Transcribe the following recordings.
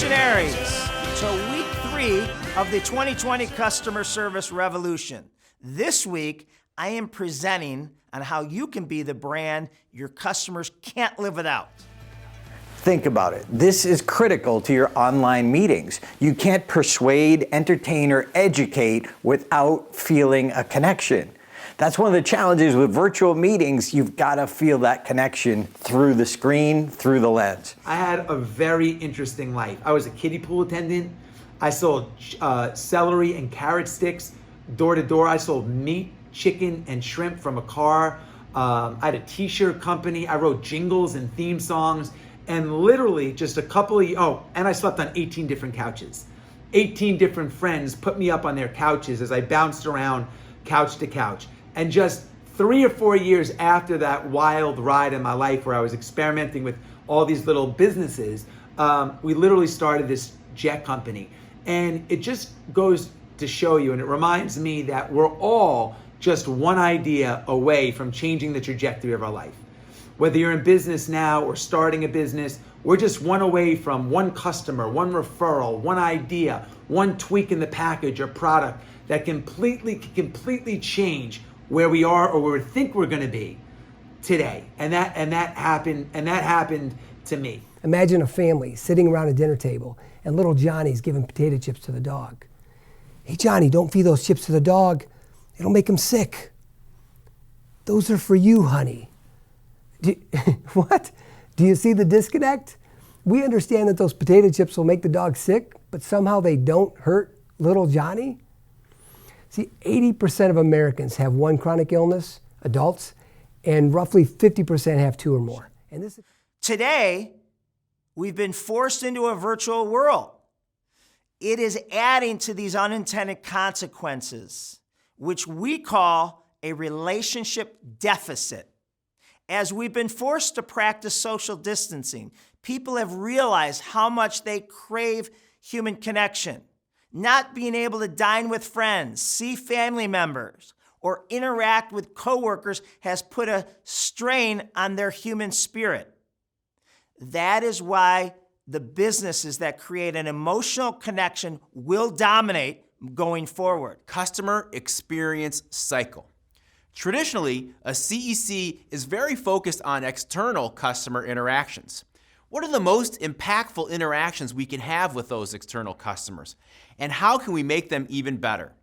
Revolutionaries to week 3 of the 2020 Customer Service Revolution. This week, I am presenting on how you can be the brand your customers can't live without. Think about it. This is critical to your online meetings. You can't persuade, entertain, or educate without feeling a connection. That's one of the challenges with virtual meetings. You've got to feel that connection through the screen, through the lens. I had a very interesting life. I was a kiddie pool attendant. I sold celery and carrot sticks door to door. I sold meat, chicken, and shrimp from a car. I had a t-shirt company. I wrote jingles and theme songs. And literally just a couple of, and I slept on 18 different couches. 18 different friends put me up on their couches as I bounced around couch to couch. And just 3 or 4 years after that wild ride in my life where I was experimenting with all these little businesses, we literally started this jet company. And it just goes to show you, and it reminds me that we're all just one idea away from changing the trajectory of our life. Whether you're in business now or starting a business, we're just one away from one customer, one referral, one idea, one tweak in the package or product that completely change where we are or where we think we're going to be today. And that happened to me. Imagine a family sitting around a dinner table and little Johnny's giving potato chips to the dog. Hey Johnny, don't feed those chips to the dog. It'll make him sick. Those are for you, honey. What? Do you see the disconnect? We understand that those potato chips will make the dog sick, but somehow they don't hurt little Johnny? See, 80% of Americans have one chronic illness, adults, and roughly 50% have 2 or more. And this Today, we've been forced into a virtual world. It is adding to these unintended consequences, which we call a relationship deficit. As we've been forced to practice social distancing, people have realized how much they crave human connection. Not being able to dine with friends, see family members, or interact with coworkers has put a strain on their human spirit. That is why the businesses that create an emotional connection will dominate going forward. Customer experience cycle. Traditionally, a CEC is very focused on external customer interactions. What are the most impactful interactions we can have with those external customers? And how can we make them even better?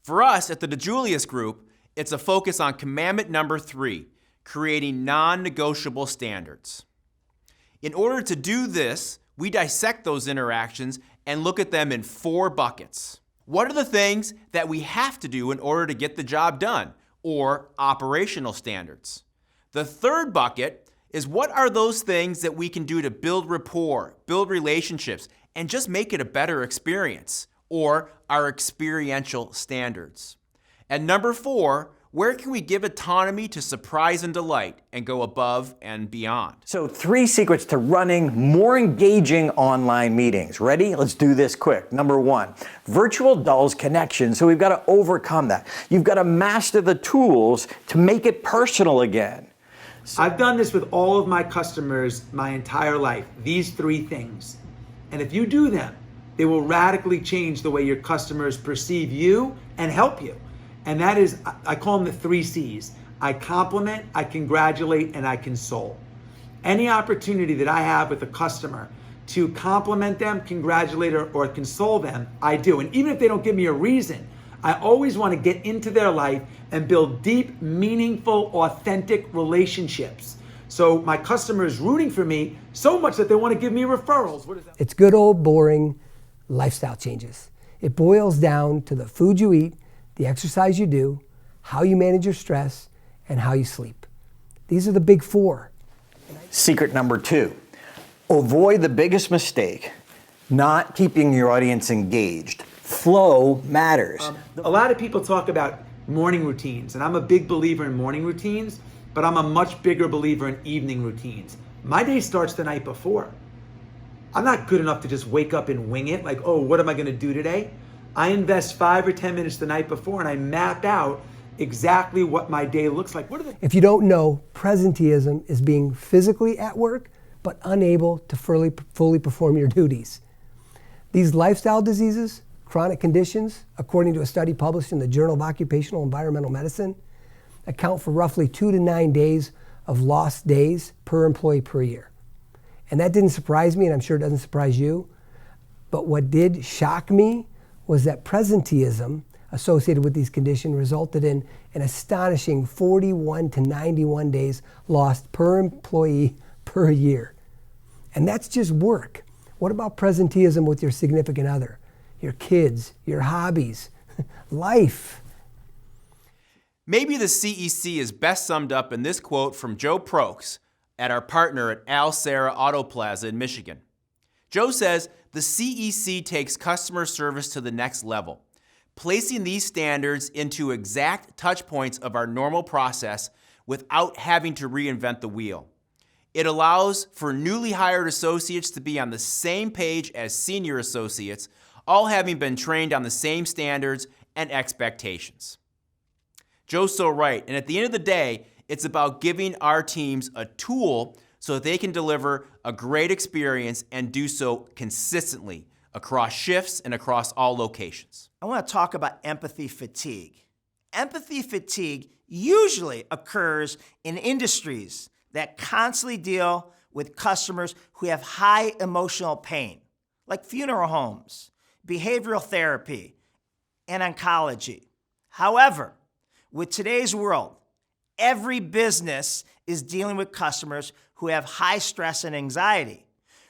For us at the DiJulius Group, it's a focus on commandment number 3, creating non-negotiable standards. In order to do this, we dissect those interactions and look at them in 4 buckets. What are the things that we have to do in order to get the job done, or operational standards? The third bucket is what are those things that we can do to build rapport, build relationships, and just make it a better experience, or our experiential standards. And number 4, where can we give autonomy to surprise and delight and go above and beyond? So 3 secrets to running more engaging online meetings. Ready? Let's do this quick. Number 1, virtual dulls connection, so we've got to overcome that. You've got to master the tools to make it personal again. I've done this with all of my customers my entire life, these 3 things. And if you do them, they will radically change the way your customers perceive you and help you. And that is, I call them the 3 C's. I compliment, I congratulate, and I console. Any opportunity that I have with a customer to compliment them, congratulate, or console them, I do. And even if they don't give me a reason, I always want to get into their life and build deep, meaningful, authentic relationships. So my customer is rooting for me so much that they want to give me referrals. What is that? It's good old boring lifestyle changes. It boils down to the food you eat, the exercise you do, how you manage your stress, and how you sleep. These are the big 4. Secret number 2, avoid the biggest mistake, not keeping your audience engaged. Flow matters. A lot of people talk about morning routines, and I'm a big believer in morning routines, but I'm a much bigger believer in evening routines. My day starts the night before. I'm not good enough to just wake up and wing it, like, oh, what am I gonna do today? I invest 5 or 10 minutes the night before and I map out exactly what my day looks like. If you don't know, presenteeism is being physically at work, but unable to fully perform your duties. These lifestyle diseases, chronic conditions, according to a study published in the Journal of Occupational Environmental Medicine, account for roughly 2 to 9 days of lost days per employee per year. And that didn't surprise me, and I'm sure it doesn't surprise you. But what did shock me was that presenteeism associated with these conditions resulted in an astonishing 41 to 91 days lost per employee per year. And that's just work. What about presenteeism with your significant other, your kids, your hobbies, life? Maybe the CEC is best summed up in this quote from Joe Prokes at our partner at Al Sarah Auto Plaza in Michigan. Joe says, the CEC takes customer service to the next level, placing these standards into exact touch points of our normal process without having to reinvent the wheel. It allows for newly hired associates to be on the same page as senior associates, all having been trained on the same standards and expectations. Joe's so right, and at the end of the day, it's about giving our teams a tool so that they can deliver a great experience and do so consistently across shifts and across all locations. I want to talk about empathy fatigue. Empathy fatigue usually occurs in industries that constantly deal with customers who have high emotional pain, like funeral homes, behavioral therapy, and oncology. However, with today's world, every business is dealing with customers who have high stress and anxiety,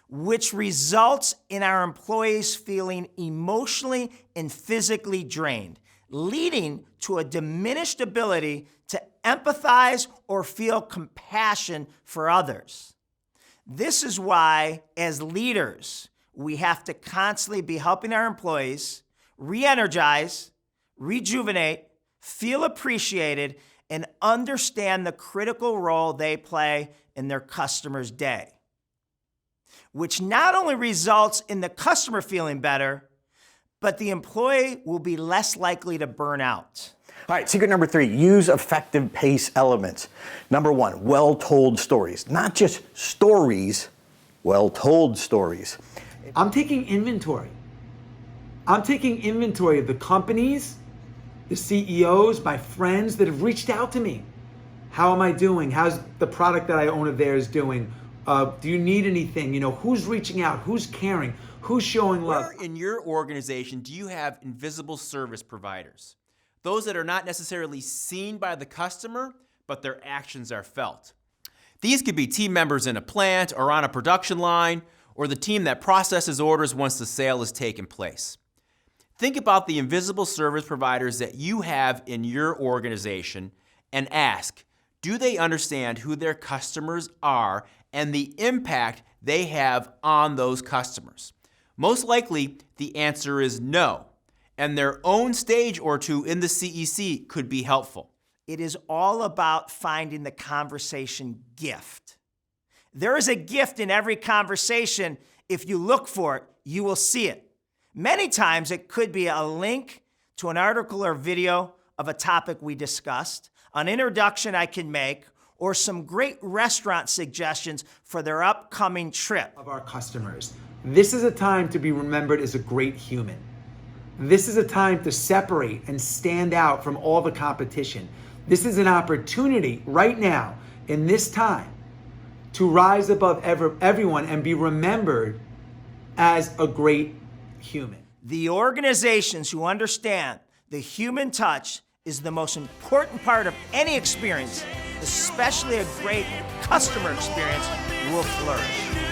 which results in our employees feeling emotionally and physically drained, leading to a diminished ability to empathize or feel compassion for others. This is why, as leaders, we have to constantly be helping our employees re-energize, rejuvenate, feel appreciated, and understand the critical role they play in their customer's day, which not only results in the customer feeling better, but the employee will be less likely to burn out. All right, secret number 3, use effective pace elements. Number 1, well-told stories. Not just stories, well-told stories. I'm taking inventory. I'm taking inventory of the companies, the CEOs, my friends that have reached out to me. How am I doing? How's the product that I own of theirs doing? Do you need anything? You know, who's reaching out? Who's caring? Who's showing love? Where in your organization do you have invisible service providers? Those that are not necessarily seen by the customer, but their actions are felt. These could be team members in a plant or on a production line, or the team that processes orders once the sale has taken place. Think about the invisible service providers that you have in your organization and ask, do they understand who their customers are and the impact they have on those customers? Most likely, the answer is no, and their own stage or two in the CEC could be helpful. It is all about finding the conversation gift. There is a gift in every conversation. If you look for it, you will see it. Many times it could be a link to an article or video of a topic we discussed, an introduction I can make, or some great restaurant suggestions for their upcoming trip. Of our customers. This is a time to be remembered as a great human. This is a time to separate and stand out from all the competition. This is an opportunity right now, in this time, to rise above everyone and be remembered as a great human. The organizations who understand the human touch is the most important part of any experience, especially a great customer experience, will flourish.